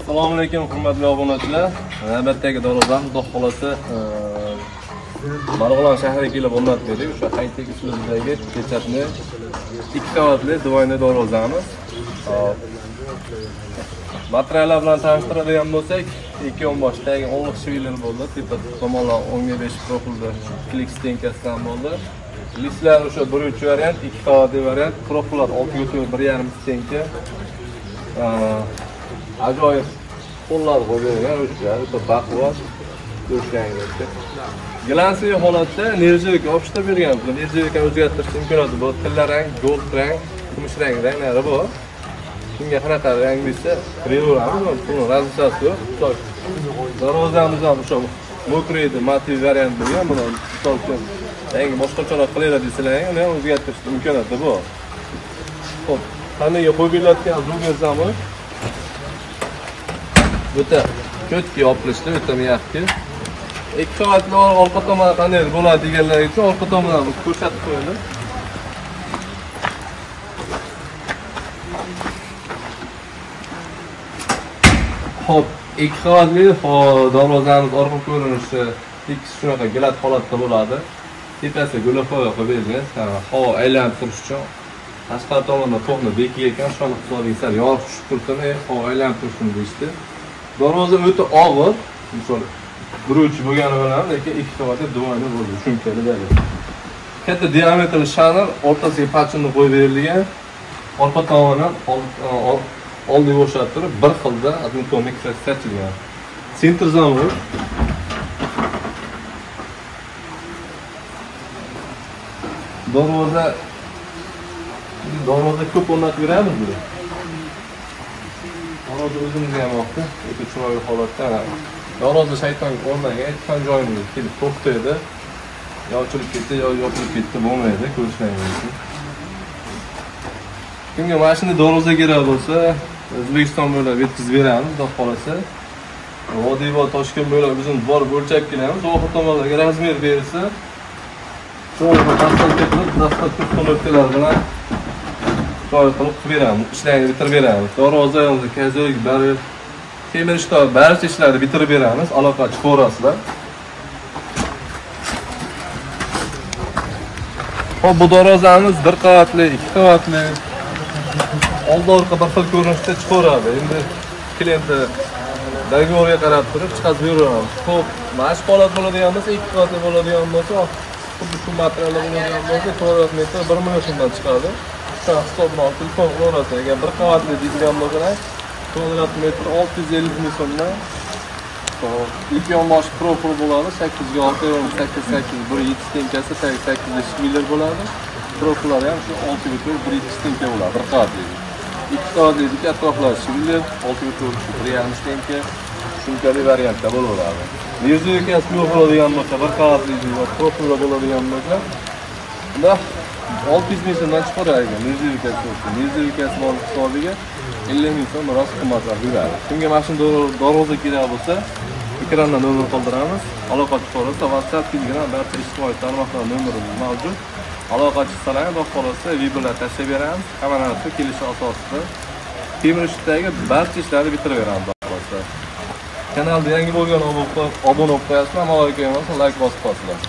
Assalomu alaykum hurmatli obunachilar. Navbatdagi darvozam Xudo xolasa Marg'ilon shahriga kelib o'rnatib berdik. O'sha high-tech uslubidagi pechatni 2 qavatli divoyli darvozamiz. Materiallar bilan tanishtiradigan bo'lsak, ikki yonboshdagi o'nliq shviller bo'ldi. Tepa tomonlar 15 profilda klik stenkasidan bo'ldi. Listlar o'sha 1-3 variant, 2 qavatli variant, profillar 6.1.5 stenka. Ajoyib qo'llar qo'yilgan o'sha baquvvat ko'rishganingizda. Glansli holatda nержавейка opishtirib berganmiz. Nержавейкani o'zgartirish imkoniyati bor. Tilla rang, gold rang, kumush rang ranglari bor. Kimga qanaqa rang bo'lsa, kiraveramiz. Buni razlchasi yo'q. Darvozamiz ham o'sha mokreydi, mativ variant bo'lgan. Buni misol uchun yangi boshqacharoq qilaylar desalar, uni ham o'zgartirish imkoniyati bor. Xo'p, qanday qo'yib beriladigan zugazami o'ta cho'tki yopilishda, o'ta miyaqki. Ikki qavatli orqa tomoni qanday bo'ladi deganlar uchun orqa tomonini ko'rsatib qo'ydim. Xo'p, ikki qavatli darvozamiz orqa ko'rinishi ikkisi shunaqa gilat holatda bo'ladi. Tepasiga gulafoya qo'yib berilgan, havo aylanib turish uchun. Tashqari tomonda to'qni bekiga ekan, shuni hisoblaysiz, yorib tushib tursin, havo aylanib tursin deyishdi. Darvoza o'ta og'ir, misol 1-3 bo'lgani bilan, lekin 2 qavatli divoyli bo'ldi, tushunchali dalil. Katta diametrli shanar, o'rtasiga pachinni qo'yib berilgan. Orqa tomonidan oldiga o'xshatib turib, bir xilda admitomik sachilgan. Sentr zamur. Darvoza ko'p o'rnatib beramiz bu. Darvoza o'zimizga ham yoqdi, o'ta chiroyli holatda. Darvoza shayton o'rnaga aytgan joyimizga kelib to'xtaydi. Yo ochilib ketdi, yo yopilib ketdi bo'lmaydi, ko'rishlaringiz. Kimga mashina darvoza kerak bo'lsa, O'zbekiston bo'ylab yetkazib beramiz, xudo xolasa. Vodiy va Toshkent bo'ylab bizning bor o'lchab kelamiz. Oxir tomonlarga razmer berilsa, to'g'ri dastlabki ustunliklar bilan to'g'ri qilib beramiz, ishlarni bitirib beramiz. Darvoza, kazolik, barel, temir ishlar, barcha ishlarni bitirib beramiz. Aloqachi ko'rasizlar. Xo'p, bu darvozamiz 1 qavatli, 2 qavatli, old-orqa bir xil ko'rinishda chiqaradi. Endi klient dogovorga qarab turib chiqazib beramiz. Xo'p, mana shu holat bo'ladigan bo'lsa, 2 qavatli bo'ladigan bo'lsa, xuddi shu materiallar bo'ladigan bo'lsa, kvadrat metr 1 million so'mdan chiqadi. Shu hisobni olib telefon qilaverasiz. Agar 1 qavatli deydigan bo'lsalar, kvadrat metr 650 ming so'mdan. Ikki yonbosh profil bo'ladi, 8 ga 6, 8 1.7 stenkasi 8 shviller bo'ladi. Profillar ham shu 6 ga 1.7 stenka bo'ladi, 1 qavatli. 2 qavatli atroflar shviller, 6 ga 1.5 stenka shunchalik variantda bo'laveradi. Nержавейкasi yo'q bo'ladigan bo'lsa, 1 qavatli va profillar bo'ladigan bo'lsa, unda 600 ming so'mdan chiqaradi. Nержавейкasi bor hisobiga 50 ming so'm rost qimmatroq yuradi. Kimga mashina darvoza kerak bo'lsa, ekrandan nomer qoldiramiz. Aloqachi bo'lsa, WhatsApp, Telegram, barcha ijtimoiy tarmoqlar nomerimiz mavjud. Aloqachi salang, xudo xolasa videolar tashlab beramiz. Hamma narsa kelishi asosida temir ishdagi barcha ishlarni bitirib beramiz, xudo xolasa. Kanalda yangi bo'lgan obuna bo'lib qo'yasizlar, malol kelmasa like bosib qo'yasizlar.